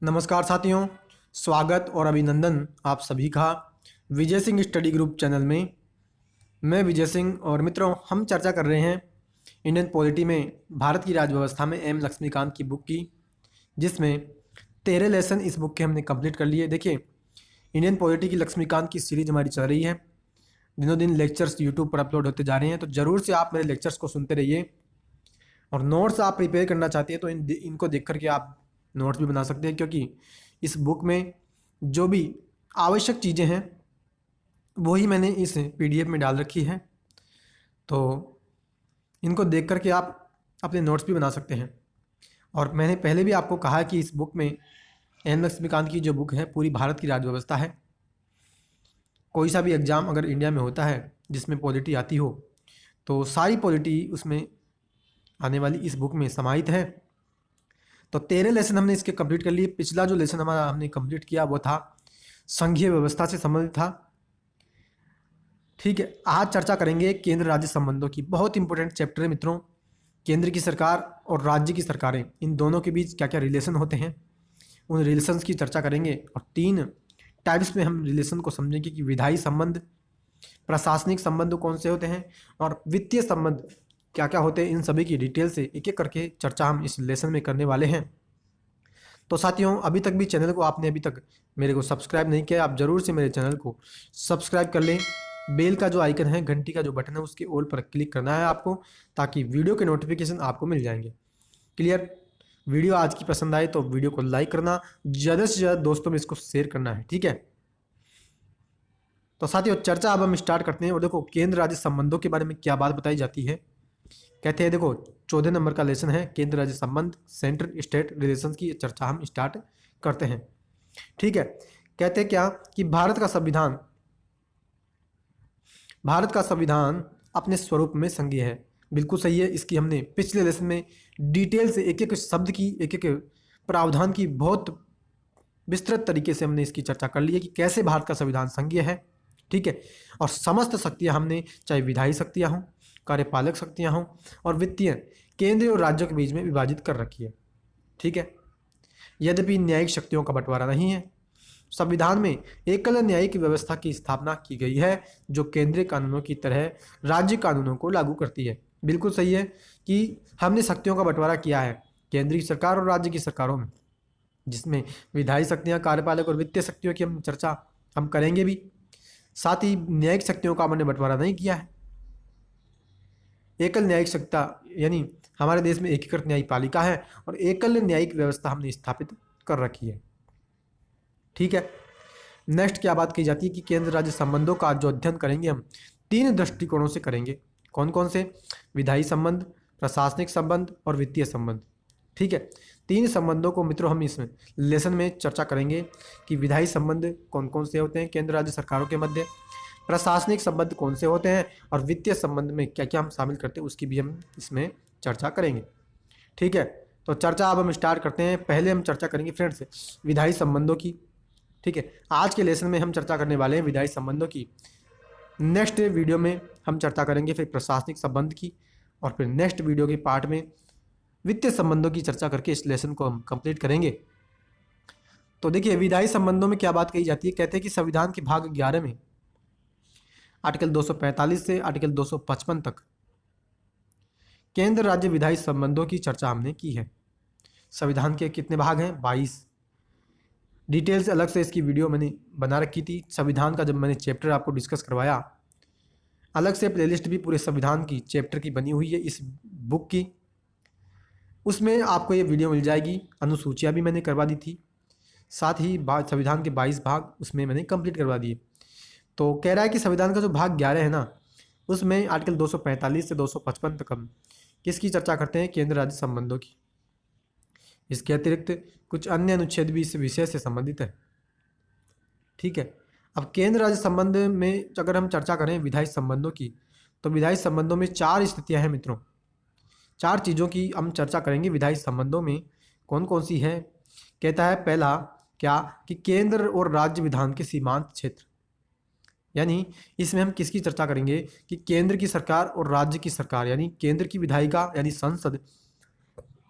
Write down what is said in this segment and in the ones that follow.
नमस्कार साथियों, स्वागत और अभिनंदन आप सभी का Vijay Singh study group channel में। मैं विजय सिंह और मित्रों, हम चर्चा कर रहे हैं इंडियन पॉलिटी में भारत की राजव्यवस्था में एम लक्ष्मीकांत की बुक की, जिसमें 13 लेसन इस बुक के हमने कंप्लीट कर लिए। देखिए, इंडियन पॉलिटी की लक्ष्मीकांत की सीरीज हमारी चल रही है। दिनों दिन लेक्चर्स यूट्यूब पर अपलोड होते जा रहे हैं, तो ज़रूर से आप मेरे लेक्चर्स को सुनते रहिए। और नोट्स आप प्रिपेयर करना चाहते हैं तो इनको देख करके आप नोट्स भी बना सकते हैं, क्योंकि इस बुक में जो भी आवश्यक चीज़ें हैं वही मैंने इस पीडीएफ में डाल रखी है, तो इनको देख करके आप अपने नोट्स भी बना सकते हैं। और मैंने पहले भी आपको कहा कि इस बुक में एन लक्ष्मीकांत की जो बुक है पूरी भारत की राजव्यवस्था है। कोई सा भी एग्ज़ाम अगर इंडिया में होता है जिसमें पॉलिटी आती हो, तो सारी पॉलिटी उसमें आने वाली इस बुक में समाहित है। तो 13 लेसन हमने इसके कंप्लीट कर लिए। पिछला जो लेसन हमारा हमने कंप्लीट किया वो था संघीय व्यवस्था से संबंधित था। ठीक है, आज चर्चा करेंगे केंद्र राज्य संबंधों की। बहुत इंपॉर्टेंट चैप्टर है मित्रों। केंद्र की सरकार और राज्य की सरकारें, इन दोनों के बीच क्या क्या रिलेशन होते हैं, उन रिलेशंस की चर्चा करेंगे। और 3 टाइप्स में हम रिलेशन को समझेंगे कि विधायी संबंध, प्रशासनिक संबंध कौन से होते हैं, और वित्तीय संबंध क्या क्या होते हैं। इन सभी की डिटेल से एक एक करके चर्चा हम इस लेसन में करने वाले हैं। तो साथियों, अभी तक भी चैनल को आपने अभी तक मेरे को सब्सक्राइब नहीं किया, आप ज़रूर से मेरे चैनल को सब्सक्राइब कर लें। बेल का जो आइकन है, घंटी का जो बटन है, उसके ऑल पर क्लिक करना है आपको, ताकि वीडियो के नोटिफिकेशन आपको मिल जाएंगे। क्लियर? वीडियो आज की पसंद आए तो वीडियो को लाइक करना, ज़्यादा से ज़्यादा दोस्तों में इसको शेयर करना है। ठीक है, तो साथियों चर्चा अब हम स्टार्ट करते हैं। और देखो, केंद्र राज्य संबंधों के बारे में क्या बात बताई जाती है। कहते हैं, देखो 14 नंबर का लेसन है केंद्र राज्य संबंध, सेंट्रल स्टेट रिलेशंस की चर्चा हम स्टार्ट करते हैं। ठीक है, कहते हैं क्या कि भारत का संविधान अपने स्वरूप में संघीय है। बिल्कुल सही है। इसकी हमने पिछले लेसन में डिटेल से एक एक शब्द की, एक एक प्रावधान की बहुत विस्तृत तरीके से हमने इसकी चर्चा कर ली है कि कैसे भारत का संविधान संघीय है। ठीक है, और समस्त शक्तियां हमने, चाहे विधायी शक्तियां हों, कार्यपालक शक्तियां हों, और वित्तीय, केंद्र और राज्यों के बीच में विभाजित कर रखी है। ठीक है, यद्यपि न्यायिक शक्तियों का बंटवारा नहीं है। संविधान में एकल न्यायिक व्यवस्था की स्थापना की गई है, जो केंद्रीय कानूनों की तरह राज्य कानूनों को लागू करती है। बिल्कुल सही है कि हमने शक्तियों का बंटवारा किया है केंद्रीय सरकार और राज्य की सरकारों में, जिसमें विधायी शक्तियां, कार्यपालक और वित्तीय शक्तियों की हम चर्चा हम करेंगे भी। साथ ही न्यायिक शक्तियों का हमने बंटवारा नहीं किया है। एकल न्यायिक सत्ता, यानी हमारे देश में एकीकृत न्यायपालिका है और एकल न्यायिक व्यवस्था हमने स्थापित कर रखी है। ठीक है, नेक्स्ट क्या बात की जाती है कि केंद्र राज्य संबंधों का जो अध्ययन करेंगे हम 3 दृष्टिकोणों से करेंगे। कौन कौन से? विधायी संबंध, प्रशासनिक संबंध और वित्तीय संबंध। ठीक है, 3 संबंधों को मित्रों हम इसमें लेसन में चर्चा करेंगे कि विधायी संबंध कौन कौन से होते हैं केंद्र राज्य सरकारों के मध्य, प्रशासनिक संबंध कौन से होते हैं, और वित्तीय संबंध में क्या क्या हम शामिल करते हैं उसकी भी हम इसमें चर्चा करेंगे। ठीक है, तो चर्चा अब हम स्टार्ट करते हैं। पहले हम चर्चा करेंगे फ्रेंड्स विधायी संबंधों की। ठीक है, आज के लेसन में हम चर्चा करने वाले हैं विधायी संबंधों की। नेक्स्ट वीडियो में हम चर्चा करेंगे फिर प्रशासनिक संबंध की, और फिर नेक्स्ट वीडियो के पार्ट में वित्तीय संबंधों की चर्चा करके इस लेसन को हम कंप्लीट करेंगे। तो देखिए, विधायी संबंधों में क्या बात कही जाती है। कहते हैं कि संविधान के भाग 11 में आर्टिकल 245 से आर्टिकल 255 तक केंद्र राज्य विधायी संबंधों की चर्चा हमने की है। संविधान के कितने भाग हैं? 22। डिटेल्स अलग से इसकी वीडियो मैंने बना रखी थी। संविधान का जब मैंने चैप्टर आपको डिस्कस करवाया, अलग से प्लेलिस्ट भी पूरे संविधान की चैप्टर की बनी हुई है इस बुक की, उसमें आपको ये वीडियो मिल जाएगी। अनुसूचियाँ भी मैंने करवा दी थी, साथ ही संविधान के 22 भाग उसमें मैंने कंप्लीट करवा दिए। तो कह रहा है कि संविधान का जो भाग 11 है ना, उसमें आर्टिकल 245 से 255 तक हम किसकी चर्चा करते हैं? केंद्र राज्य संबंधों की। इसके अतिरिक्त कुछ अन्य अनुच्छेद भी इस विषय से संबंधित है। ठीक है, अब केंद्र राज्य संबंध में अगर हम चर्चा करें विधायी संबंधों की, तो विधायी संबंधों में 4 स्थितियां हैं मित्रों। 4 चीज़ों की हम चर्चा करेंगे विधायी संबंधों में। कौन कौन सी है? कहता है पहला क्या कि केंद्र और राज्य विधान के सीमांत क्षेत्र, यानी इसमें हम किसकी चर्चा करेंगे कि केंद्र की सरकार और राज्य की सरकार, यानी केंद्र की विधायिका यानी संसद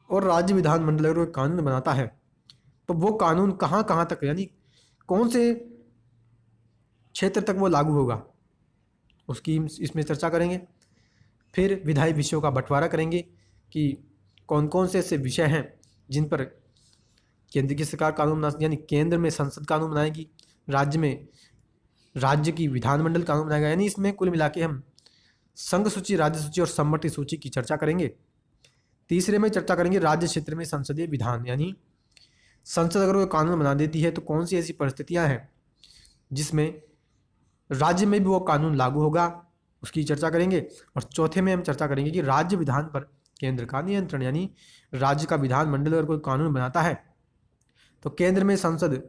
और राज्य विधानमंडल अगर कानून बनाता है तो वो कानून कहाँ कहाँ तक, यानी कौन से क्षेत्र तक वो लागू होगा, उसकी इसमें चर्चा करेंगे। फिर विधायी विषयों का बंटवारा करेंगे कि कौन कौन से ऐसे विषय हैं जिन पर केंद्र की सरकार कानून बना, यानी केंद्र में संसद कानून बनाएगी, राज्य में राज्य की विधानमंडल कानून बनाएगा। यानी इसमें कुल मिला के हम संघ सूची, राज्य सूची और सम्मति सूची की चर्चा करेंगे। तीसरे में चर्चा करेंगे राज्य क्षेत्र में संसदीय विधान, यानी संसद अगर वो कानून बना देती है तो कौन सी ऐसी परिस्थितियां हैं जिसमें राज्य में भी वो कानून लागू होगा, उसकी चर्चा करेंगे। और चौथे में हम चर्चा करेंगे कि राज्य विधान पर केंद्र का नियंत्रण, यानी राज्य का विधानमंडल अगर कोई कानून बनाता है तो केंद्र में संसद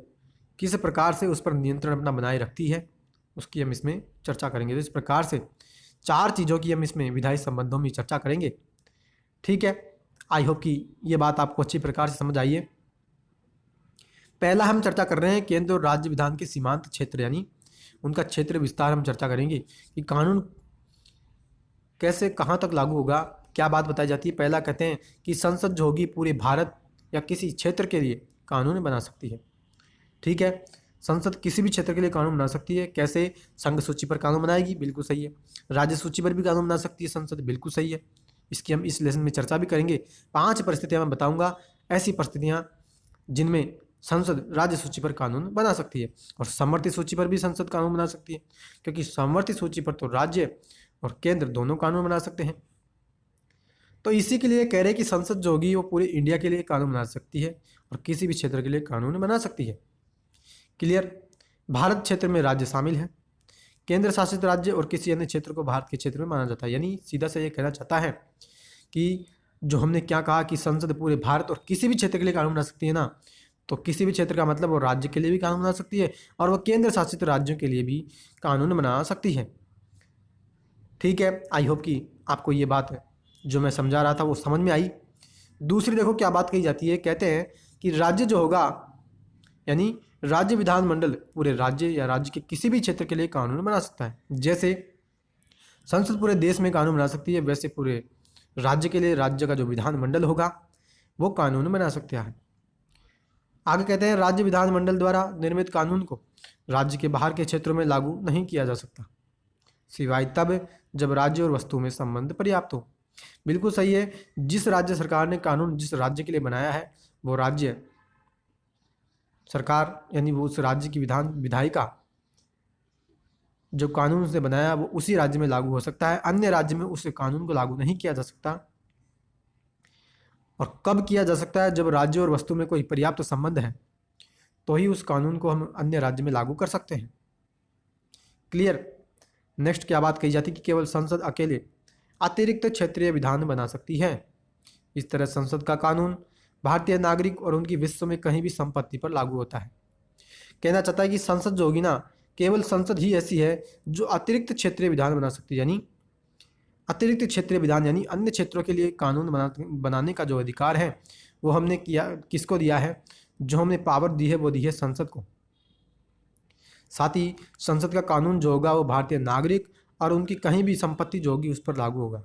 किस प्रकार से उस पर नियंत्रण अपना बनाए रखती है, उसकी हम इसमें चर्चा करेंगे। तो इस प्रकार से 4 चीज़ों की हम इसमें विधायी संबंधों में चर्चा करेंगे। ठीक है, आई होप कि ये बात आपको अच्छी प्रकार से समझ आई है। पहला हम चर्चा कर रहे हैं केंद्र और राज्य विधान के सीमांत क्षेत्र, यानी उनका क्षेत्र विस्तार हम चर्चा करेंगे कि कानून कैसे कहाँ तक लागू होगा, क्या बात बताई जाती है। पहला कहते हैं कि संसद जो होगी पूरे भारत या किसी क्षेत्र के लिए कानून बना सकती है। ठीक है, संसद किसी भी क्षेत्र के लिए कानून बना सकती है। कैसे? संघ सूची पर कानून बनाएगी, बिल्कुल सही है। राज्य सूची पर भी कानून बना सकती है संसद, बिल्कुल सही है। इसकी हम इस लेसन में चर्चा भी करेंगे। 5 परिस्थितियां मैं बताऊंगा, ऐसी परिस्थितियां जिनमें संसद राज्य सूची पर कानून बना सकती है और समवर्ती सूची पर भी संसद कानून बना सकती है, क्योंकि समवर्ती सूची पर तो राज्य और केंद्र दोनों कानून बना सकते हैं। तो इसी के लिए कह रहे हैं कि संसद जो होगी वो पूरे इंडिया के लिए कानून बना सकती है और किसी भी क्षेत्र के लिए कानून बना सकती है। क्लियर? भारत क्षेत्र में राज्य शामिल है, केंद्र शासित राज्य और किसी अन्य क्षेत्र को भारत के क्षेत्र में माना जाता है। यानी सीधा से ये कहना चाहता है कि जो हमने क्या कहा कि संसद पूरे भारत और किसी भी क्षेत्र के लिए कानून बना सकती है ना, तो किसी भी क्षेत्र का मतलब वो राज्य के लिए भी कानून बना सकती है और वो केंद्र शासित राज्यों के लिए भी कानून बना सकती है। ठीक है, आई होप कि आपको ये बात जो मैं समझा रहा था वो समझ में आई। दूसरी देखो क्या बात कही जाती है, कहते हैं कि राज्य जो होगा, यानी राज्य विधानमंडल पूरे राज्य या राज्य के किसी भी क्षेत्र के लिए कानून बना सकता है। जैसे संसद पूरे देश में कानून बना सकती है, वैसे पूरे राज्य के लिए राज्य का जो विधानमंडल होगा वो कानून बना सकता है। आगे कहते हैं राज्य विधानमंडल द्वारा निर्मित कानून को राज्य के बाहर के क्षेत्रों में लागू नहीं किया जा सकता, सिवाय तब जब राज्य और वस्तु में संबंध पर्याप्त हो। बिल्कुल सही है। जिस राज्य सरकार ने कानून जिस राज्य के लिए बनाया है वो राज्य सरकार, यानी वो उस राज्य की विधायिका जो कानून उसने बनाया वो उसी राज्य में लागू हो सकता है, अन्य राज्य में उस कानून को लागू नहीं किया जा सकता। और कब किया जा सकता है? जब राज्य और वस्तु में कोई पर्याप्त संबंध है तो ही उस कानून को हम अन्य राज्य में लागू कर सकते हैं। क्लियर? नेक्स्ट क्या बात कही जाती है कि केवल संसद अकेले अतिरिक्त क्षेत्रीय विधान बना सकती है। इस तरह संसद का कानून भारतीय नागरिक और उनकी विश्व में कहीं भी संपत्ति पर लागू होता है। कहना चाहता है कि संसद जो होगी ना, केवल संसद ही ऐसी है जो अतिरिक्त क्षेत्रीय विधान बना सकती है। यानी अतिरिक्त क्षेत्रीय विधान यानी अन्य क्षेत्रों के लिए कानून बनाने का जो अधिकार है वो हमने किसको दिया है? जो हमने पावर दी है वो दी है संसद को। साथ ही संसद का कानून जो होगा वो भारतीय नागरिक और उनकी कहीं भी संपत्ति जो होगी उस पर लागू होगा।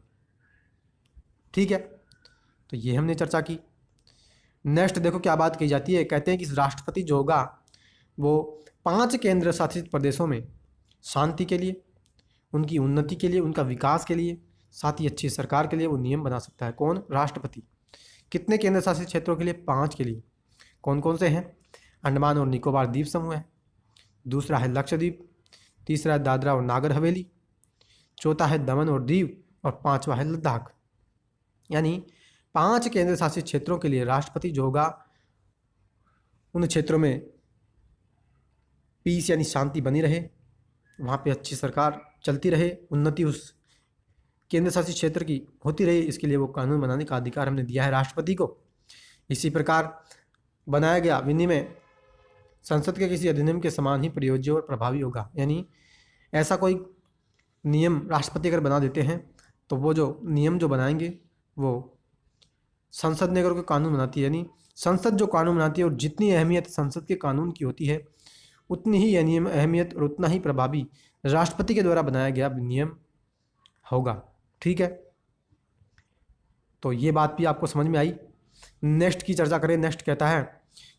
ठीक है, तो ये हमने चर्चा की। नेक्स्ट देखो क्या बात कही जाती है, कहते हैं कि राष्ट्रपति जो होगा वो 5 केंद्र शासित प्रदेशों में शांति के लिए, उनकी उन्नति के लिए, उनका विकास के लिए, साथ ही अच्छी सरकार के लिए वो नियम बना सकता है। कौन? राष्ट्रपति। कितने केंद्र शासित क्षेत्रों के लिए? 5 के लिए। कौन कौन से हैं? अंडमान और निकोबार द्वीप समूह है, दूसरा है लक्षद्वीप, तीसरा है दादरा और नागर हवेली, चौथा है दमन और दीव और 5वां है लद्दाख। यानी 5 केंद्र शासित क्षेत्रों के लिए राष्ट्रपति जो होगा उन क्षेत्रों में पीस यानी शांति बनी रहे, वहाँ पे अच्छी सरकार चलती रहे, उन्नति उस केंद्र शासित क्षेत्र की होती रहे, इसके लिए वो कानून बनाने का अधिकार हमने दिया है राष्ट्रपति को। इसी प्रकार बनाया गया विनिमय संसद के किसी अधिनियम के समान ही प्रयोज्य और प्रभावी होगा। यानी ऐसा कोई नियम राष्ट्रपति अगर बना देते हैं तो वो जो नियम जो बनाएंगे वो संसद ने अगर कोई कानून बनाती है, यानी संसद जो कानून बनाती है और जितनी अहमियत संसद के कानून की होती है उतनी ही अहमियत और उतना ही प्रभावी राष्ट्रपति के द्वारा बनाया गया नियम होगा। ठीक है, तो ये बात भी आपको समझ में आई। नेक्स्ट की चर्चा करें। नेक्स्ट कहता है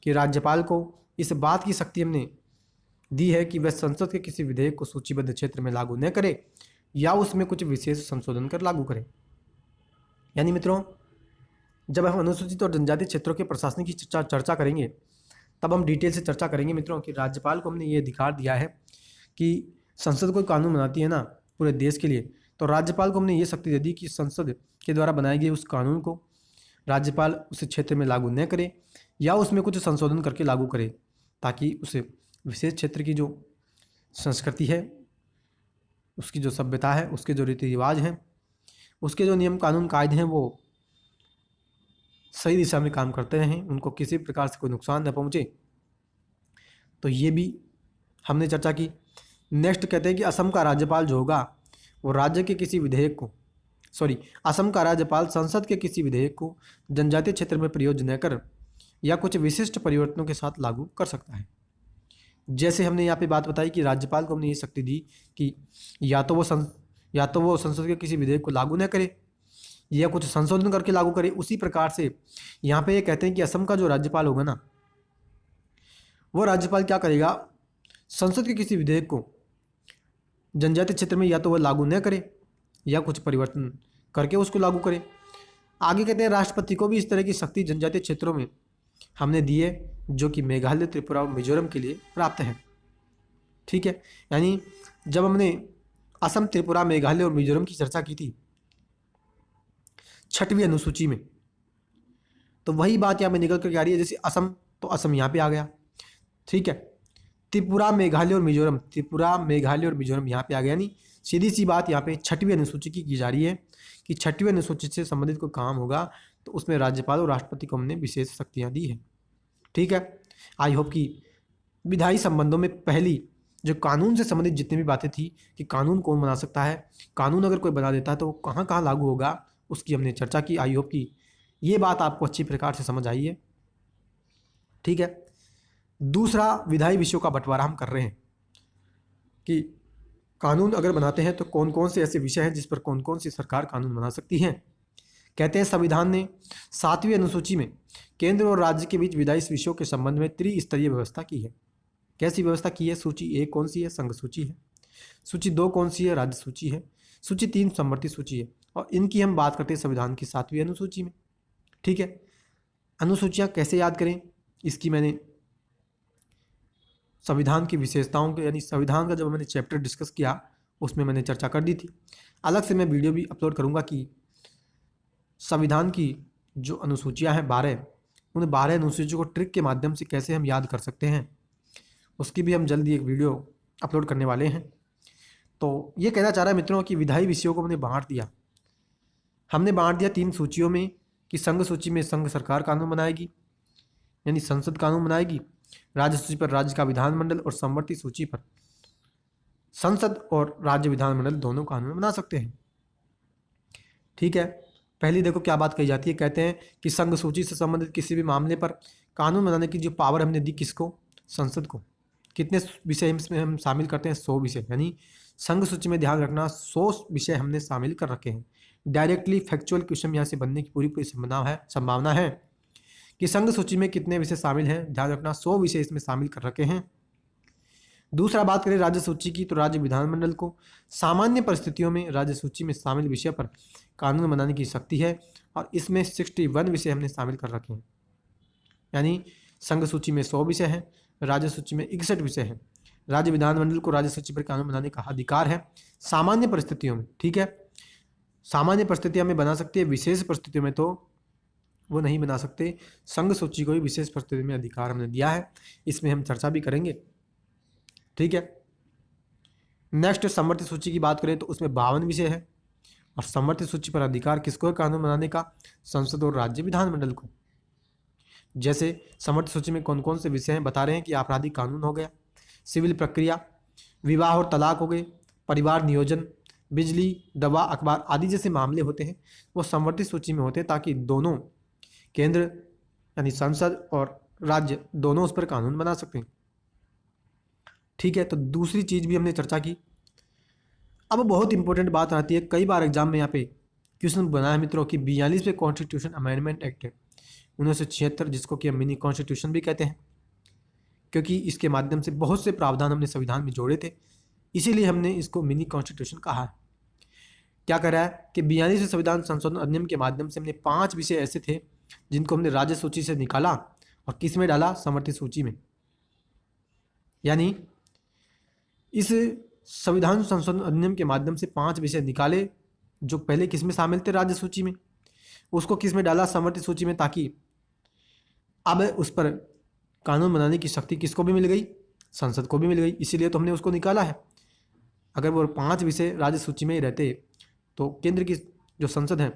कि राज्यपाल को इस बात की शक्ति हमने दी है कि वह संसद के किसी विधेयक को सूचीबद्ध क्षेत्र में लागू न करे या उसमें कुछ विशेष संशोधन कर लागू करे। यानी मित्रों, जब हम अनुसूचित और जनजाति क्षेत्रों के प्रशासन की चर्चा करेंगे तब हम डिटेल से चर्चा करेंगे मित्रों कि राज्यपाल को हमने ये अधिकार दिया है कि संसद कोई कानून बनाती है ना पूरे देश के लिए, तो राज्यपाल को हमने ये शक्ति दे दी कि संसद के द्वारा बनाए गए उस कानून को राज्यपाल उस क्षेत्र में लागू न करे या उसमें कुछ संशोधन करके लागू करे, ताकि उस विशेष क्षेत्र की जो संस्कृति है, उसकी जो सभ्यता है, उसके जो रीति रिवाज हैं, उसके जो नियम कानून कायदे हैं वो सही दिशा में काम करते रहें, उनको किसी प्रकार से कोई नुकसान न पहुँचे। तो ये भी हमने चर्चा की। नेक्स्ट कहते हैं कि असम का राज्यपाल जो होगा वो राज्य के किसी विधेयक को असम का राज्यपाल संसद के किसी विधेयक को जनजातीय क्षेत्र में प्रयोग न कर या कुछ विशिष्ट परिवर्तनों के साथ लागू कर सकता है। जैसे हमने यहाँ पे बात बताई कि राज्यपाल को हमने ये शक्ति दी कि या तो वो संसद के किसी विधेयक को लागू न करे या कुछ संशोधन करके लागू करे। उसी प्रकार से यहाँ पे ये कहते हैं कि असम का जो राज्यपाल होगा ना, वो राज्यपाल क्या करेगा, संसद के किसी विधेयक को जनजातीय क्षेत्र में या तो वह लागू न करे या कुछ परिवर्तन करके उसको लागू करे। आगे कहते हैं राष्ट्रपति को भी इस तरह की शक्ति जनजातीय क्षेत्रों में हमने दी है, जो कि मेघालय, त्रिपुरा और मिजोरम के लिए प्राप्त है। ठीक है, यानी जब हमने असम, त्रिपुरा, मेघालय और मिजोरम की चर्चा की थी 6वीं अनुसूची में, तो वही बात यहाँ पे निकल कर आ रही है। जैसे असम, तो असम यहाँ पे आ गया। ठीक है, त्रिपुरा, मेघालय और मिजोरम यहाँ पे आ गया। यानी सीधी सी बात यहाँ पे 6वीं अनुसूची की जा रही है कि 6वीं अनुसूची से संबंधित कोई काम होगा तो उसमें राज्यपाल और राष्ट्रपति को हमने विशेष शक्तियाँ दी है। ठीक है, आई होप कि विधायी संबंधों में पहली जो कानून से संबंधित जितनी भी बातें थी कि कानून कौन बना सकता है, कानून अगर कोई बना देता है तो वो कहाँ कहाँ लागू होगा, उसकी हमने चर्चा की। आई होप कि ये बात आपको अच्छी प्रकार से समझ आई है। ठीक है, दूसरा विधायी विषयों का बंटवारा हम कर रहे हैं कि कानून अगर बनाते हैं तो कौन कौन से ऐसे विषय हैं जिस पर कौन कौन सी सरकार कानून बना सकती है। कहते हैं संविधान ने 7वीं अनुसूची में केंद्र और राज्य के बीच विधायी विषयों के संबंध में त्रिस्तरीय व्यवस्था की है। कैसी व्यवस्था की है? सूची 1 कौन सी है? संघ सूची है। सूची 2 कौन सी है? राज्य सूची है। सूची 3 समवर्ती सूची है। और इनकी हम बात करते हैं संविधान की 7वीं अनुसूची में। ठीक है, अनुसूचियाँ कैसे याद करें, इसकी मैंने संविधान की विशेषताओं के यानी संविधान का जब मैंने चैप्टर डिस्कस किया उसमें मैंने चर्चा कर दी थी। अलग से मैं वीडियो भी अपलोड करूंगा कि संविधान की जो अनुसूचियां हैं 12, उन 12 अनुसूचियों को ट्रिक के माध्यम से कैसे हम याद कर सकते हैं, उसकी भी हम जल्दी एक वीडियो अपलोड करने वाले हैं। तो ये कहना चाह रहा है मित्रों कि विधायी विषयों को हमने बांट दिया 3 सूचियों में कि संघ सूची में संघ सरकार कानून बनाएगी यानी संसद कानून बनाएगी, राज्य सूची पर राज्य का विधानमंडल और समवर्ती सूची पर संसद और राज्य विधानमंडल दोनों कानून बना सकते हैं। ठीक है, पहली देखो क्या बात कही जाती है। कहते हैं कि संघ सूची से संबंधित किसी भी मामले पर कानून बनाने की जो पावर हमने दी किसको? संसद को। कितने विषय इसमें हम शामिल करते हैं? 100 विषय। यानी संघ सूची में ध्यान रखना 100 विषय हमने शामिल कर रखे हैं। डायरेक्टली फैक्चुअल क्वेश्चन यहाँ से बनने की पूरी संभावना है कि संघ सूची में कितने विषय शामिल हैं। ध्यान रखना 100 विषय इसमें शामिल कर रखे हैं। दूसरा बात करें राज्य सूची की, तो राज्य विधानमंडल को सामान्य परिस्थितियों में राज्य सूची में शामिल विषय पर कानून बनाने की शक्ति है और इसमें 61 विषय हमने शामिल कर रखे हैं। यानी संघ सूची में 100 विषय हैं, राज्य सूची में 61 विषय हैं। राज्य विधानमंडल को राज्य सूची पर कानून बनाने का अधिकार है सामान्य परिस्थितियों में। ठीक है, सामान्य परिस्थितियां में बना सकते हैं, विशेष परिस्थितियों में तो वो नहीं बना सकते। संघ सूची को भी विशेष परिस्थिति में अधिकार हमने दिया है, इसमें हम चर्चा भी करेंगे। ठीक है, नेक्स्ट समवर्ती सूची की बात करें तो उसमें 52 विषय है और समवर्ती सूची पर अधिकार किसको है कानून बनाने का? संसद और राज्य विधानमंडल को। जैसे समवर्ती सूची में कौन कौन से विषय हैं बता रहे हैं कि आपराधिक कानून हो गया, सिविल प्रक्रिया, विवाह और तलाक हो गए, परिवार नियोजन, बिजली, दवा, अखबार आदि जैसे मामले होते हैं वो समवर्ती सूची में होते हैं ताकि दोनों केंद्र यानी संसद और राज्य दोनों उस पर कानून बना सकते हैं। ठीक है, तो दूसरी चीज भी हमने चर्चा की। अब बहुत इंपॉर्टेंट बात आती है, कई बार एग्जाम में यहाँ पे क्वेश्चन बना है मित्रों कि 42वें कॉन्स्टिट्यूशन अमेंडमेंट एक्ट 1976, जिसको कि हम मिनी कॉन्स्टिट्यूशन भी कहते हैं, क्योंकि इसके माध्यम से बहुत से प्रावधान हमने संविधान में जोड़े थे, इसीलिए हमने इसको मिनी कॉन्स्टिट्यूशन कहा है। क्या करा है कि 42वें संविधान संशोधन अधिनियम के माध्यम से हमने 5 विषय ऐसे थे जिनको हमने राज्य सूची से निकाला और किस में डाला, समर्थित सूची में। यानी इस संविधान संशोधन अधिनियम के माध्यम से 5 विषय निकाले जो पहले किस में शामिल थे, राज्य सूची में, उसको किस में डाला, समर्थित सूची में, ताकि अब उस पर कानून बनाने की शक्ति किसको भी मिल गई, संसद को भी मिल गई, इसीलिए तो हमने उसको निकाला है। अगर वो 5 विषय राज्य सूची में ही रहते तो केंद्र की जो संसद है,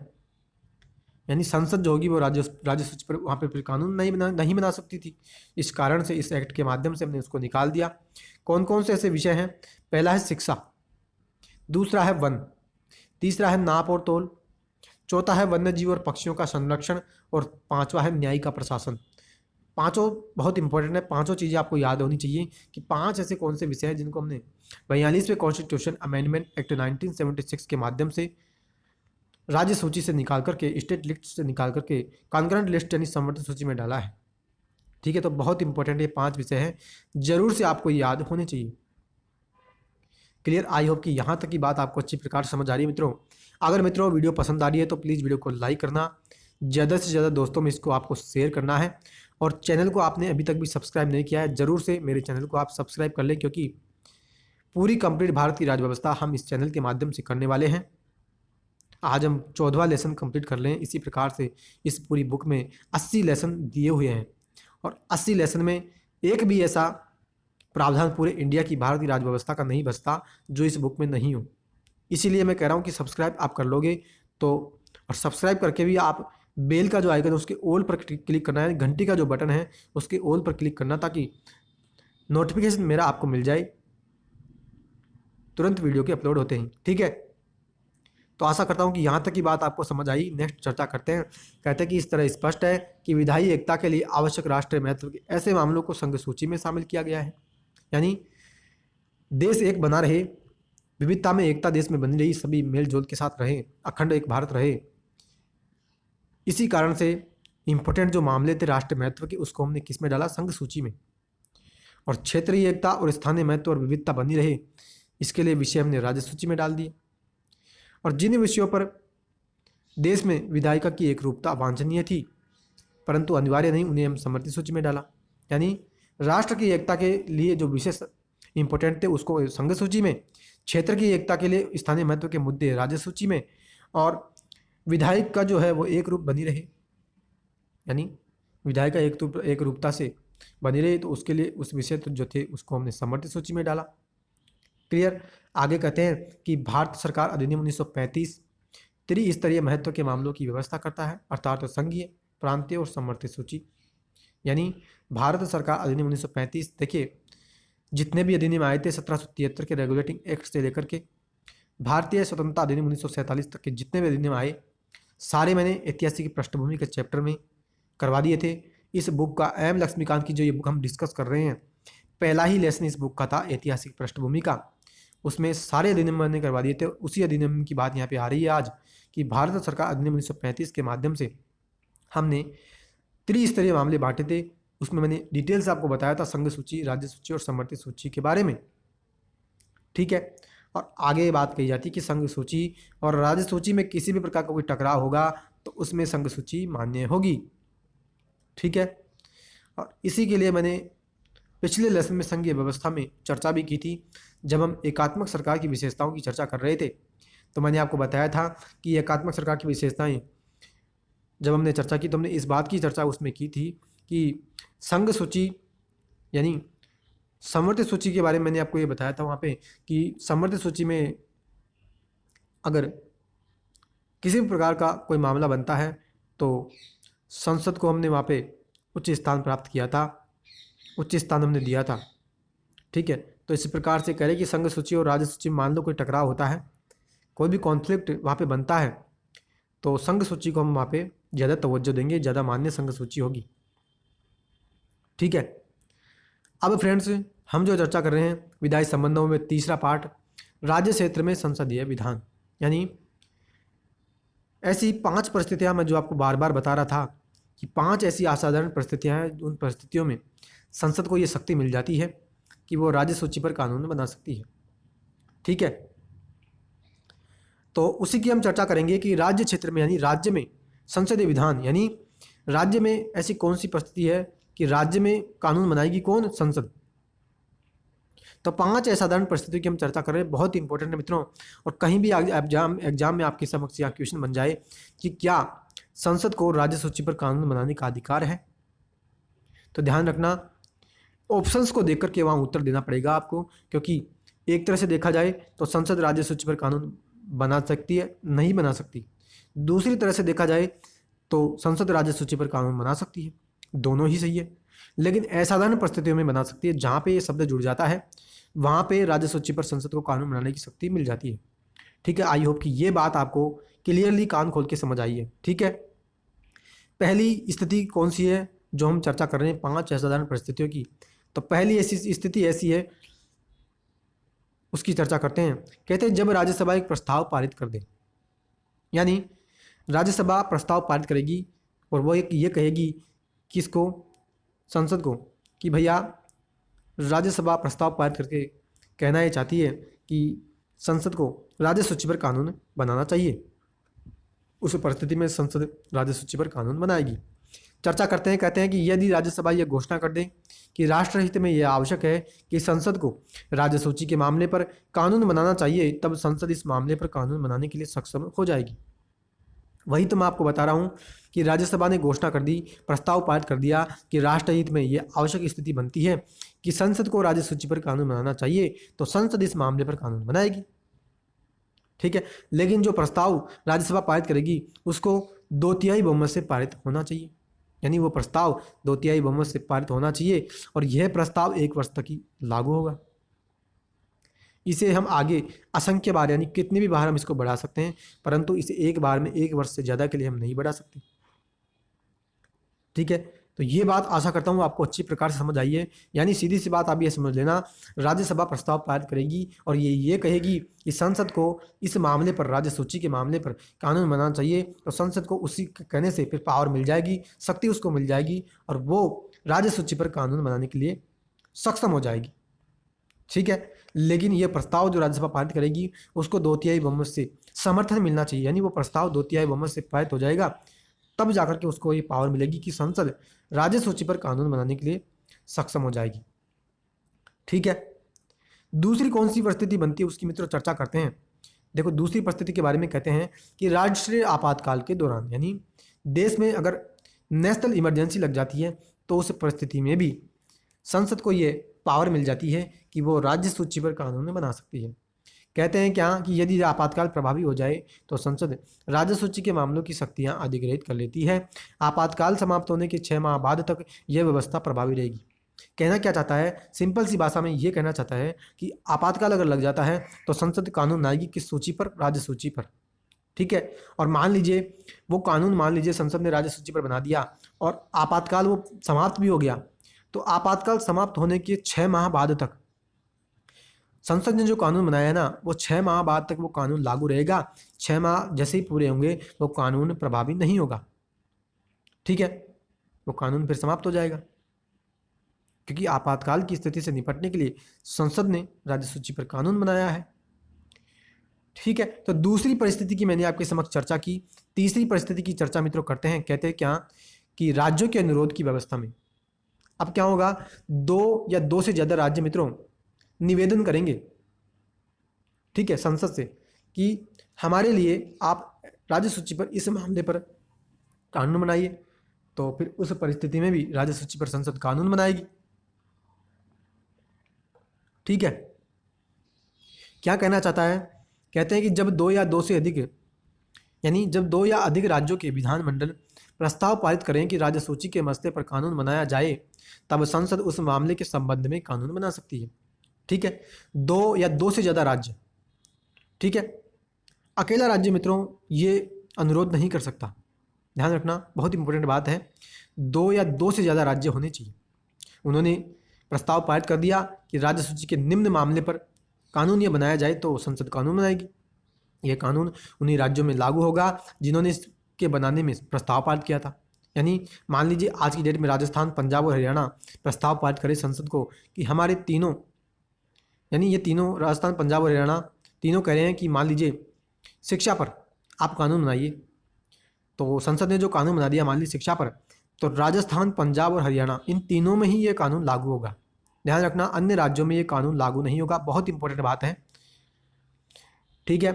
यानी संसद जो होगी वो राज्य सूची पर वहाँ पे फिर कानून नहीं बना सकती थी। इस कारण से इस एक्ट के माध्यम से हमने उसको निकाल दिया। कौन कौन से ऐसे विषय हैं? पहला है शिक्षा, दूसरा है वन, तीसरा है नाप और तोल, चौथा है वन्य जीव और पक्षियों का संरक्षण, और 5वां है न्यायिक प्रशासन। पांचों बहुत इंपॉर्टेंट है, पांचों चीज़ें आपको याद होनी चाहिए कि 5 ऐसे कौन से विषय हैं जिनको हमने 42वें कॉन्स्टिट्यूशन अमेंडमेंट एक्ट 1976 के माध्यम से राज्य सूची से निकाल करके, स्टेट लिस्ट से निकाल करके कॉन्करेंट लिस्ट यानी समवर्ती सूची में डाला है। ठीक है, तो बहुत इंपॉर्टेंट ये 5 विषय हैं, जरूर से आपको याद होने चाहिए। क्लियर? आई होप कि यहाँ तक की बात आपको अच्छी प्रकार समझ आ रही है मित्रों। अगर मित्रों वीडियो पसंद आ रही है तो प्लीज़ वीडियो को लाइक करना, ज़्यादा से ज़्यादा दोस्तों में इसको आपको शेयर करना है, और चैनल को आपने अभी तक भी सब्सक्राइब नहीं किया है, ज़रूर से मेरे चैनल को आप सब्सक्राइब कर लें, क्योंकि पूरी कंप्लीट भारत की राज्य हम इस चैनल के माध्यम से करने वाले हैं। आज हम 14वां लेसन कंप्लीट कर लें। इसी प्रकार से इस पूरी बुक में 80 लेसन दिए हुए हैं, और 80 लेसन में एक भी ऐसा प्रावधान पूरे इंडिया की भारत की राज्य का नहीं बचता जो इस बुक में नहीं हो। इसीलिए मैं कह रहा हूँ कि सब्सक्राइब आप कर लोगे तो, और सब्सक्राइब करके भी आप बेल का जो आइकन है उसके ऑल पर क्लिक करना है, घंटी का जो बटन है उसके ऑल पर क्लिक करना, ताकि नोटिफिकेशन मेरा आपको मिल जाए तुरंत वीडियो के अपलोड होते हैं। ठीक है, तो आशा करता हूं कि यहाँ तक की बात आपको समझ आई। नेक्स्ट चर्चा करते हैं। कहते हैं कि इस तरह स्पष्ट है कि विधायी एकता के लिए आवश्यक राष्ट्रीय महत्व के ऐसे मामलों को संघ सूची में शामिल किया गया है। यानी देश एक बना रहे, विविधता में एकता देश में बनी रही, सभी मेलजोल के साथ रहे, अखंड एक भारत रहे। इसी कारण से इंपॉर्टेंट जो मामले थे राष्ट्रीय महत्व के, उसको हमने किस में डाला, संघ सूची में। और क्षेत्रीय एकता और स्थानीय महत्व और विविधता बनी रहे, इसके लिए विषय हमने राज्य सूची में डाल दिए। और जिन विषयों पर देश में विधायिका की एकरूपता वांछनीय थी परंतु अनिवार्य नहीं, उन्हें हम समर्थित सूची में डाला। यानी राष्ट्र की एकता के लिए जो विशेष इंपॉर्टेंट थे उसको संघ सूची में, क्षेत्र की एकता के लिए स्थानीय महत्व के मुद्दे राज्य सूची में, और विधायक का जो है वो एक रूप बनी रहे, यानी विधायिका एक रूपता से बनी रही, तो उसके लिए उस विषय जो थे उसको हमने समर्थित सूची में डाला। क्लियर? आगे कहते हैं कि भारत सरकार अधिनियम 1935 त्रिस्तरीय महत्व के मामलों की व्यवस्था करता है, अर्थात संघीय, प्रांतीय और समर्थित सूची। यानी भारत सरकार अधिनियम 1935, देखिए जितने भी अधिनियम आए थे 1773 के रेगुलेटिंग एक्ट से लेकर के भारतीय स्वतंत्रता अधिनियम 1947 तक के जितने भी अधिनियम आए, सारे मैंने ऐतिहासिक पृष्ठभूमि के चैप्टर में करवा दिए थे। इस बुक का एम लक्ष्मीकांत की जो ये बुक हम डिस्कस कर रहे हैं, पहला ही लेसन इस बुक का था ऐतिहासिक पृष्ठभूमि का, उसमें सारे अधिनियम मैंने करवा दिए थे। उसी अधिनियम की बात यहाँ पे आ रही है आज कि भारत सरकार अधिनियम 1935 के माध्यम से हमने त्रिस्तरीय मामले बांटे थे। उसमें मैंने डिटेल से आपको बताया था संघ सूची, राज्य सूची और समर्थित सूची के बारे में। ठीक है, और आगे बात कही जाती है कि संघ सूची और राज्य सूची में किसी भी प्रकार का कोई टकराव होगा तो उसमें संघ सूची मान्य होगी। ठीक है, और इसी के लिए मैंने पिछले लेसन में संघीय व्यवस्था में चर्चा भी की थी। जब हम एकात्मक सरकार की विशेषताओं की चर्चा कर रहे थे तो मैंने आपको बताया था कि एकात्मक सरकार की विशेषताएं जब हमने चर्चा की तो हमने इस बात की चर्चा उसमें की थी कि संघ सूची यानी समवर्ती सूची के बारे में मैंने आपको ये बताया था वहाँ पे कि समवर्ती सूची में अगर किसी भी प्रकार का कोई मामला बनता है तो संसद को हमने वहाँ पे उच्च स्थान प्राप्त किया था, उच्च स्थान हमने दिया था। ठीक है, तो इसी प्रकार से कह रहे कि संघ सूची और राज्य सूची में मान लो कोई टकराव होता है, कोई भी कॉन्फ्लिक्ट वहाँ पे बनता है, तो संघ सूची को हम वहाँ पे ज़्यादा तवज्जो देंगे, ज़्यादा मान्य संघ सूची होगी। ठीक है, अब फ्रेंड्स हम जो चर्चा कर रहे हैं विधायी संबंधों में तीसरा पार्ट, राज्य क्षेत्र में संसदीय विधान। यानी ऐसी 5 परिस्थितियाँ मैं जो आपको बार बार बता रहा था कि 5 ऐसी असाधारण परिस्थितियां हैं, उन परिस्थितियों में संसद को ये शक्ति मिल जाती है कि वो राज्य सूची पर कानून बना सकती है। ठीक है, तो उसी की हम चर्चा करेंगे कि राज्य क्षेत्र में यानी राज्य में संसदीय विधान यानी राज्य में ऐसी कौन सी परिस्थिति है कि राज्य में कानून बनाएगी कौन? संसद। तो 5 असाधारण परिस्थितियों की हम चर्चा कर रहे हैं, बहुत ही इंपॉर्टेंट है मित्रों। और कहीं भी एग्जाम में आपके समक्ष या क्वेश्चन बन जाए कि क्या संसद को राज्य सूची पर कानून बनाने का अधिकार है, तो ध्यान रखना ऑप्शंस को देखकर के वहाँ उत्तर देना पड़ेगा आपको, क्योंकि एक तरह से देखा जाए तो संसद राज्य सूची पर कानून बना सकती है, नहीं बना सकती। दूसरी तरह से देखा जाए तो संसद राज्य सूची पर कानून बना सकती है, दोनों ही सही है। लेकिन असाधारण परिस्थितियों में बना सकती है, जहाँ पे ये शब्द जुड़ जाता है वहाँ पे राज्य सूची पर संसद को कानून बनाने की शक्ति मिल जाती है। ठीक है, आई होप कि ये बात आपको क्लियरली कान खोल के समझ आई है। ठीक है, पहली स्थिति कौन सी है जो हम चर्चा कर रहे हैं 5 असाधारण परिस्थितियों की? तो पहली ऐसी स्थिति ऐसी है, उसकी चर्चा करते हैं। कहते हैं जब राज्यसभा एक प्रस्ताव पारित कर दे, यानी राज्यसभा प्रस्ताव पारित करेगी और वो ये कहेगी किसको? संसद को, कि भैया राज्यसभा प्रस्ताव पारित करके कहना ये चाहती है कि संसद को राज्य सूची पर कानून बनाना चाहिए। उस परिस्थिति में संसद राज्य सूची पर कानून बनाएगी। चर्चा करते हैं, कहते हैं कि यदि राज्यसभा यह घोषणा कर दे कि राष्ट्रहित में यह आवश्यक है कि संसद को राज्य सूची के मामले पर कानून बनाना चाहिए, तब संसद इस मामले पर कानून बनाने के लिए सक्षम हो जाएगी। वही तो मैं आपको बता रहा हूँ कि राज्यसभा ने घोषणा कर दी, प्रस्ताव पारित कर दिया कि राष्ट्रहित में यह आवश्यक स्थिति बनती है कि संसद को राज्य सूची पर कानून बनाना चाहिए, तो संसद इस मामले पर कानून बनाएगी। ठीक है, लेकिन जो प्रस्ताव राज्यसभा पारित करेगी उसको 2/3 बहुमत से पारित होना चाहिए, यानी वो प्रस्ताव 2/3 बहुमत से पारित होना चाहिए और यह प्रस्ताव 1 वर्ष तक ही लागू होगा। इसे हम आगे असंख्य बार यानी कितनी भी बार हम इसको बढ़ा सकते हैं, परंतु इसे एक बार में 1 वर्ष से ज़्यादा के लिए हम नहीं बढ़ा सकते। ठीक है, तो ये बात आशा करता हूँ आपको अच्छी प्रकार से समझ आई है। यानी सीधी सी बात आप ये समझ लेना, राज्यसभा प्रस्ताव पारित करेगी और ये कहेगी कि संसद को इस मामले पर, राज्य सूची के मामले पर कानून बनाना चाहिए, तो संसद को उसी कहने से फिर पावर मिल जाएगी, शक्ति उसको मिल जाएगी और वो राज्य सूची पर कानून बनाने के लिए सक्षम हो जाएगी। ठीक है, लेकिन ये प्रस्ताव जो राज्यसभा पारित करेगी उसको 2/3 बहुमत से समर्थन मिलना चाहिए, यानी वो प्रस्ताव 2/3 बहुमत से पारित हो जाएगा, तब जाकर के उसको ये पावर मिलेगी कि संसद राज्य सूची पर कानून बनाने के लिए सक्षम हो जाएगी। ठीक है, दूसरी कौन सी परिस्थिति बनती है उसकी मित्रों चर्चा करते हैं। देखो, दूसरी परिस्थिति के बारे में कहते हैं कि राष्ट्रीय आपातकाल के दौरान, यानी देश में अगर नेशनल इमरजेंसी लग जाती है तो उस परिस्थिति में भी संसद को ये पावर मिल जाती है कि वो राज्य सूची पर कानून बना सकती है। कहते हैं क्या कि यदि आपातकाल प्रभावी हो जाए तो संसद राज्य सूची के मामलों की शक्तियां अधिग्रहित कर लेती है। आपातकाल समाप्त होने के 6 माह बाद तक यह व्यवस्था प्रभावी रहेगी। कहना क्या चाहता है, सिंपल सी भाषा में ये कहना चाहता है कि आपातकाल अगर लग जाता है तो संसद कानून लाएगी किस सूची पर? राज्य सूची पर। ठीक है, और मान लीजिए वो कानून, मान लीजिए संसद ने राज्य सूची पर बना दिया और आपातकाल वो समाप्त भी हो गया, तो आपातकाल समाप्त होने के 6 माह बाद तक संसद ने जो कानून बनाया है ना, वो 6 माह बाद तक वो कानून लागू रहेगा। 6 माह जैसे ही पूरे होंगे वो कानून प्रभावी नहीं होगा। ठीक है, वो कानून फिर समाप्त हो जाएगा, क्योंकि आपातकाल की स्थिति से निपटने के लिए संसद ने राज्य सूची पर कानून बनाया है। ठीक है, तो दूसरी परिस्थिति की मैंने आपके समक्ष चर्चा की। तीसरी परिस्थिति की चर्चा मित्रों करते हैं। कहते हैं क्या कि राज्यों के अनुरोध की व्यवस्था में अब क्या होगा, 2 या 2 से ज़्यादा राज्य मित्रों निवेदन करेंगे, ठीक है, संसद से कि हमारे लिए आप राज्य सूची पर इस मामले पर कानून बनाइए, तो फिर उस परिस्थिति में भी राज्य सूची पर संसद कानून बनाएगी। ठीक है, क्या कहना चाहता है? कहते हैं कि जब 2 या 2 से अधिक, यानी जब 2 या अधिक राज्यों के विधानमंडल प्रस्ताव पारित करें कि राज्य सूची के मसले पर कानून बनाया जाए, तब संसद उस मामले के संबंध में कानून बना सकती है। ठीक है, 2 या 2 से ज़्यादा राज्य। ठीक है, अकेला राज्य मित्रों ये अनुरोध नहीं कर सकता। ध्यान रखना, बहुत इंपॉर्टेंट बात है, 2 या 2 से ज़्यादा राज्य होने चाहिए। उन्होंने प्रस्ताव पारित कर दिया कि राज्य सूची के निम्न मामले पर कानून ये बनाया जाए, तो संसद कानून बनाएगी। यह कानून उन्हीं राज्यों में लागू होगा जिन्होंने इसके बनाने में प्रस्ताव पारित किया था। यानी मान लीजिए आज की डेट में राजस्थान, पंजाब और हरियाणा प्रस्ताव पारित करे संसद को कि हमारे तीनों, यानी ये तीनों राजस्थान, पंजाब और हरियाणा तीनों कह रहे हैं कि मान लीजिए शिक्षा पर आप कानून बनाइए। तो संसद ने जो कानून बना दिया मान लीजिए शिक्षा पर, तो राजस्थान, पंजाब और हरियाणा इन तीनों में ही ये कानून लागू होगा। ध्यान रखना, अन्य राज्यों में ये कानून लागू नहीं होगा। बहुत इंपॉर्टेंट बात है, ठीक है।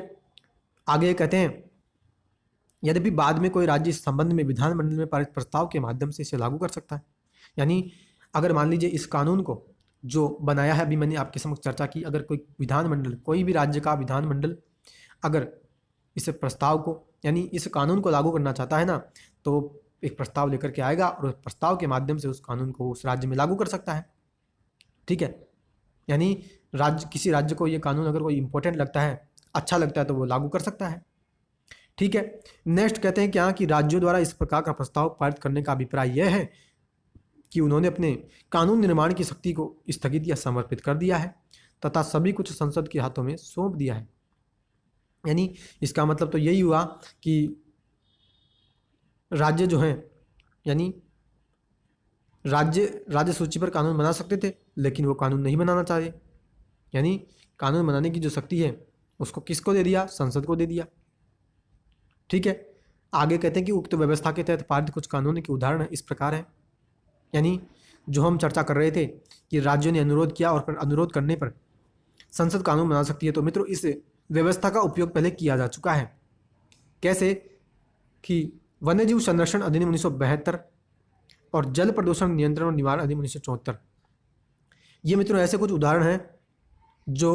आगे कहते हैं, यद्यपि बाद में कोई राज्य इस संबंध में विधानमंडल में पारित प्रस्ताव के माध्यम से इसे लागू कर सकता है। यानी अगर मान लीजिए इस कानून को जो बनाया है, अभी मैंने आपके समक्ष चर्चा की, अगर कोई विधानमंडल, कोई भी राज्य का विधानमंडल अगर इस प्रस्ताव को, यानी इस कानून को लागू करना चाहता है ना, तो एक प्रस्ताव लेकर के आएगा और उस प्रस्ताव के माध्यम से उस कानून को उस राज्य में लागू कर सकता है, ठीक है। यानी किसी राज्य को ये कानून अगर कोई इंपॉर्टेंट लगता है, अच्छा लगता है, तो वो लागू कर सकता है, ठीक है। नेक्स्ट कहते हैं क्या कि राज्यों द्वारा इस प्रकार का प्रस्ताव पारित करने का अभिप्राय यह है कि उन्होंने अपने कानून निर्माण की शक्ति को स्थगित या समर्पित कर दिया है तथा सभी कुछ संसद के हाथों में सौंप दिया है। यानी इसका मतलब तो यही हुआ कि राज्य जो हैं, यानी राज्य सूची पर कानून बना सकते थे, लेकिन वो कानून नहीं बनाना चाहे। यानी कानून बनाने की जो शक्ति है उसको किसको दे दिया? संसद को दे दिया, ठीक है। आगे कहते हैं कि उक्त व्यवस्था के तहत पारित कुछ कानून के उदाहरण इस प्रकार है। यानी जो हम चर्चा कर रहे थे कि राज्यों ने अनुरोध किया और अनुरोध करने पर संसद कानून बना सकती है, तो मित्रों इस व्यवस्था का उपयोग पहले किया जा चुका है। कैसे कि वन्यजीव संरक्षण अधिनियम 1972 और जल प्रदूषण नियंत्रण और निवारण अधिनियम 1974। ये मित्रों ऐसे कुछ उदाहरण हैं जो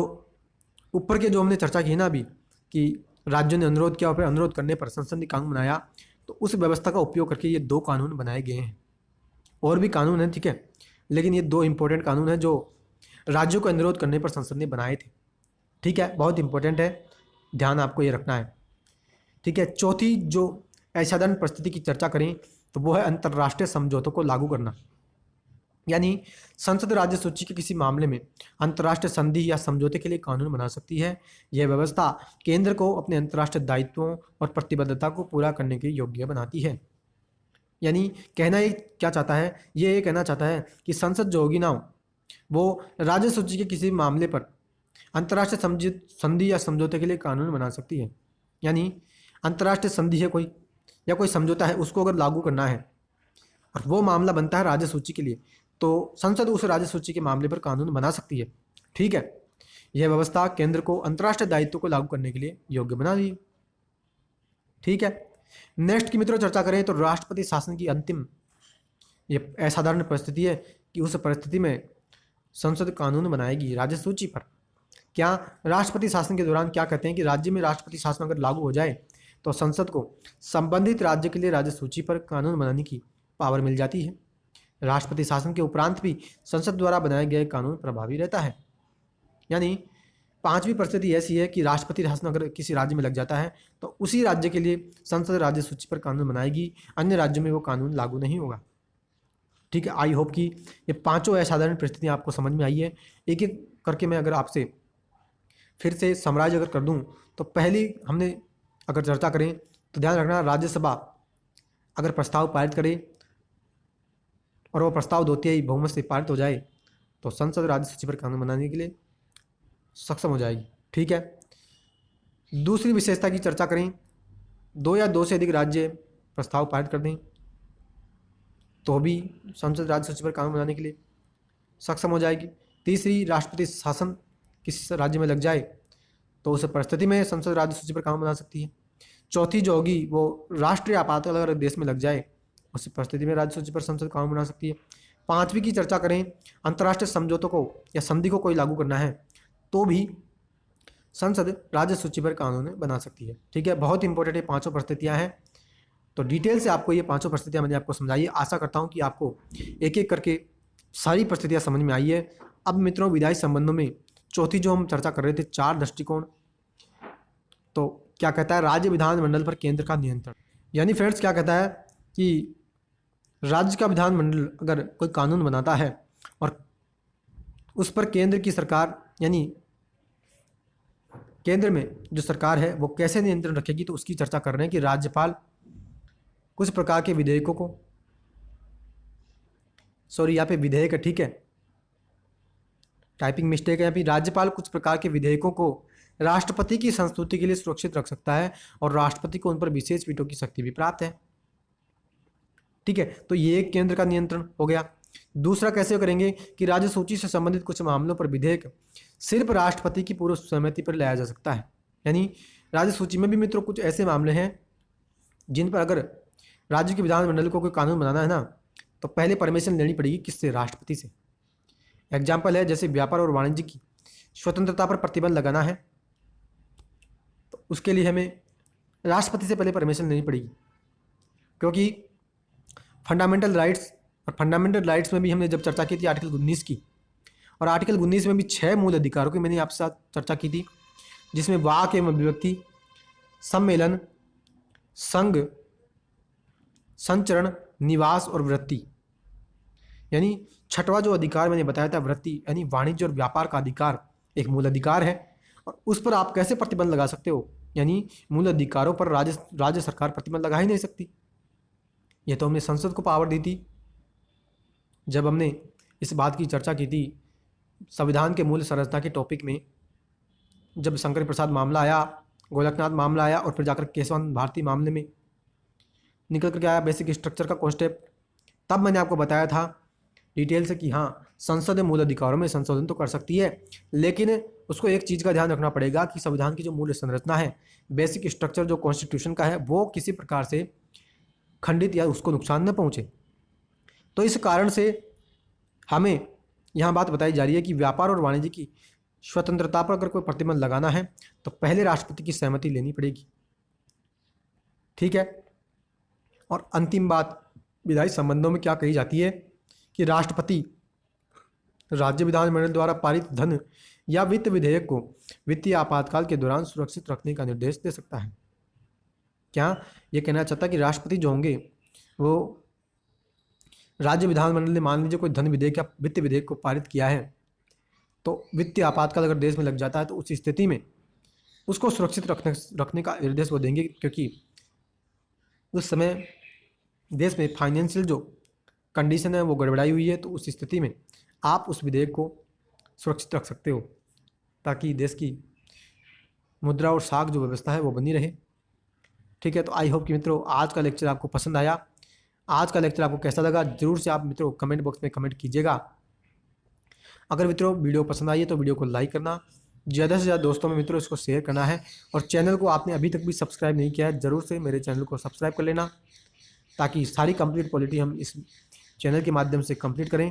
ऊपर के जो हमने चर्चा की ना अभी, कि राज्यों ने अनुरोध किया और फिर अनुरोध करने पर संसद ने कानून बनाया, तो उस व्यवस्था का उपयोग करके ये 2 कानून बनाए गए हैं। और भी कानून हैं, ठीक है, लेकिन ये 2 इंपॉर्टेंट कानून हैं जो राज्यों को अनुरोध करने पर संसद ने बनाए थे, ठीक है। बहुत इंपॉर्टेंट है, ध्यान आपको ये रखना है, ठीक है। चौथी जो असाधारण परिस्थिति की चर्चा करें तो वो है अंतर्राष्ट्रीय समझौतों को लागू करना। यानी संसद राज्य सूची के किसी मामले में अंतर्राष्ट्रीय संधि या समझौते के लिए कानून बना सकती है। यह व्यवस्था केंद्र को अपने अंतर्राष्ट्रीय दायित्वों और प्रतिबद्धता को पूरा करने के योग्य बनाती है। यानी कहना ये क्या चाहता है, ये कहना चाहता है कि संसद जो होगी ना, वो राज्य सूची के किसी मामले पर अंतर्राष्ट्रीय संधि या समझौते के लिए कानून बना सकती है। यानी अंतर्राष्ट्रीय संधि है कोई, या कोई समझौता है, उसको अगर लागू करना है और वो मामला बनता है राज्य सूची के लिए, तो संसद उस राज्य सूची के मामले पर कानून बना सकती है, ठीक है। यह व्यवस्था केंद्र को अंतर्राष्ट्रीय दायित्व को लागू करने के लिए योग्य बना दी, ठीक है। नेक्स्ट की मित्रों चर्चा करें तो राष्ट्रपति शासन की अंतिम ये असाधारण परिस्थिति है कि उस परिस्थिति में संसद कानून बनाएगी राज्य सूची पर। क्या राष्ट्रपति शासन के दौरान क्या कहते हैं कि राज्य में राष्ट्रपति शासन अगर लागू हो जाए तो संसद को संबंधित राज्य के लिए राज्य सूची पर कानून बनाने की पावर मिल जाती है। राष्ट्रपति शासन के उपरांत भी संसद द्वारा बनाए गए कानून प्रभावी रहता है। यानी 5वीं परिस्थिति ऐसी है कि राष्ट्रपति शासन अगर किसी राज्य में लग जाता है तो उसी राज्य के लिए संसद राज्य सूची पर कानून बनाएगी, अन्य राज्यों में वो कानून लागू नहीं होगा, ठीक है। आई होप कि ये 5 असाधारण परिस्थितियाँ आपको समझ में आई है। एक एक करके मैं अगर आपसे फिर से समराइज अगर कर दूं तो पहली हमने अगर चर्चा करें तो ध्यान रखना, राज्यसभा अगर प्रस्ताव पारित करे और वो प्रस्ताव होते ही बहुमत से पारित हो जाए तो संसद राज्य सूची पर कानून बनाने के लिए सक्षम हो जाएगी, ठीक है। दूसरी विशेषता की चर्चा करें, 2 या 2 से अधिक राज्य प्रस्ताव पारित कर दें तो भी संसद राज्य सूची पर कानून बनाने के लिए सक्षम हो जाएगी। तीसरी, राष्ट्रपति शासन किसी राज्य में लग जाए तो उस परिस्थिति में संसद राज्य सूची पर कानून बना सकती है। चौथी जो होगी वो राष्ट्रीय आपातकाल अगर देश में लग जाए उस परिस्थिति में राज्य सूची पर संसद कानून बना सकती है। 5वीं की चर्चा करें, अंतर्राष्ट्रीय समझौतों को या संधि को कोई लागू करना है तो भी संसद राज्य सूची पर कानून बना सकती है, ठीक है। बहुत इंपॉर्टेंट ये 5 परिस्थितियाँ हैं। तो डिटेल से आपको ये 5 परिस्थितियाँ मैंने आपको समझाई। आशा करता हूँ कि आपको एक एक करके सारी परिस्थितियाँ समझ में आई है। अब मित्रों विधायी संबंधों में चौथी जो हम चर्चा कर रहे थे 4 दृष्टिकोण, तो क्या कहता है, राज्य विधानमंडल पर केंद्र का नियंत्रण। यानी फ्रेंड्स क्या कहता है कि राज्य का विधानमंडल अगर कोई कानून बनाता है और उस पर केंद्र की सरकार, यानी केंद्र में जो सरकार है वो कैसे नियंत्रण रखेगी, तो उसकी चर्चा कर रहे हैं कि राज्यपाल कुछ प्रकार के विधेयकों को सॉरी यहाँ पे विधेयक है, ठीक है, टाइपिंग मिस्टेक है। यहाँ पे राज्यपाल कुछ प्रकार के विधेयकों को राष्ट्रपति की संस्तुति के लिए सुरक्षित रख सकता है और राष्ट्रपति को उन पर विशेष वीटो की शक्ति भी प्राप्त है। ठीक है, तो ये एक केंद्र का नियंत्रण हो गया। दूसरा कैसे करेंगे कि राज्य सूची से संबंधित कुछ मामलों पर विधेयक सिर्फ राष्ट्रपति की पूर्व सहमति पर लाया जा सकता है। यानी राज्य सूची में भी मित्रों कुछ ऐसे मामले हैं जिन पर अगर राज्य के विधानमंडल को कोई कानून बनाना है ना, तो पहले परमिशन लेनी पड़ेगी किससे? राष्ट्रपति से। एग्जाम्पल है जैसे व्यापार और वाणिज्य की स्वतंत्रता पर प्रतिबंध लगाना है, तो उसके लिए हमें राष्ट्रपति से पहले परमिशन लेनी पड़ेगी, क्योंकि फंडामेंटल राइट्स में भी हमने जब चर्चा की थी आर्टिकल 19 की, और आर्टिकल 19 में भी 6 मूल अधिकारों की मैंने आपके साथ चर्चा की थी, जिसमें वाक एवं अभिव्यक्ति, सम्मेलन, संघ, संचरण, निवास और वृत्ति। यानी छठवां जो अधिकार मैंने बताया था वृत्ति, यानी वाणिज्य और व्यापार का अधिकार एक मूल अधिकार है, और उस पर आप कैसे प्रतिबंध लगा सकते हो? यानी मूल अधिकारों पर राज्य सरकार प्रतिबंध लगा ही नहीं सकती। यह तो हमने संसद को पावर दी थी जब हमने इस बात की चर्चा की थी संविधान के मूल संरचना के टॉपिक में, जब शंकर प्रसाद मामला आया, गोलकनाथ मामला आया, और फिर जाकर केशवानंद भारती मामले में निकल कर के आया बेसिक स्ट्रक्चर का कॉन्सेप्ट। तब मैंने आपको बताया था डिटेल से कि हाँ, संसद मूल अधिकारों में संशोधन तो कर सकती है, लेकिन उसको एक चीज़ का ध्यान रखना पड़ेगा कि संविधान की जो मूल संरचना है, बेसिक स्ट्रक्चर जो कॉन्स्टिट्यूशन का है, वो किसी प्रकार से खंडित या उसको नुकसान न पहुँचे। तो इस कारण से हमें यहाँ बात बताई जा रही है कि व्यापार और वाणिज्य की स्वतंत्रता पर अगर कोई प्रतिबंध लगाना है तो पहले राष्ट्रपति की सहमति लेनी पड़ेगी। ठीक है, और अंतिम बात विधायी संबंधों में क्या कही जाती है कि राष्ट्रपति राज्य विधानमंडल द्वारा पारित धन या वित्त विधेयक को वित्तीय आपातकाल के दौरान सुरक्षित रखने का निर्देश दे सकता है। क्या ये कहना चाहता है कि राष्ट्रपति जो होंगे वो राज्य विधानमंडल ने मान लीजिए कोई धन विधेयक या वित्त विधेयक को पारित किया है, तो वित्तीय आपातकाल अगर देश में लग जाता है तो उस स्थिति में उसको सुरक्षित रखने का निर्देश वो देंगे, क्योंकि उस समय देश में फाइनेंशियल जो कंडीशन है वो गड़बड़ाई हुई है। तो उस स्थिति में आप उस विधेयक को सुरक्षित रख सकते हो ताकि देश की मुद्रा और साख जो व्यवस्था है वो बनी रहे। ठीक है, तो आई होप कि मित्रों आज का लेक्चर आपको पसंद आया। आज का लेक्चर आपको कैसा लगा जरूर से आप मित्रों कमेंट बॉक्स में कमेंट कीजिएगा। अगर मित्रों वीडियो पसंद आई है तो वीडियो को लाइक करना, ज़्यादा से ज़्यादा दोस्तों में मित्रों इसको शेयर करना है, और चैनल को आपने अभी तक भी सब्सक्राइब नहीं किया है ज़रूर से मेरे चैनल को सब्सक्राइब कर लेना, ताकि सारी कंप्लीट पॉलिटी हम इस चैनल के माध्यम से कंप्लीट करें।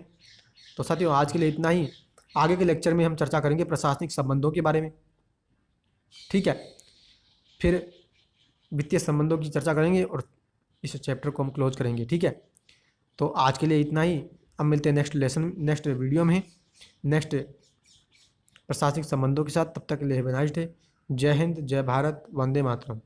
तो साथियों आज के लिए इतना ही। आगे के लेक्चर में हम चर्चा करेंगे प्रशासनिक संबंधों के बारे में। ठीक है, फिर वित्तीय संबंधों की चर्चा करेंगे और इस चैप्टर को हम क्लोज करेंगे। ठीक है, तो आज के लिए इतना ही। अब मिलते हैं नेक्स्ट वीडियो में नेक्स्ट प्रशासनिक संबंधों के साथ। तब तक के लिए हैव अ नाइस डे। जय हिंद, जय भारत, वंदे मातरम।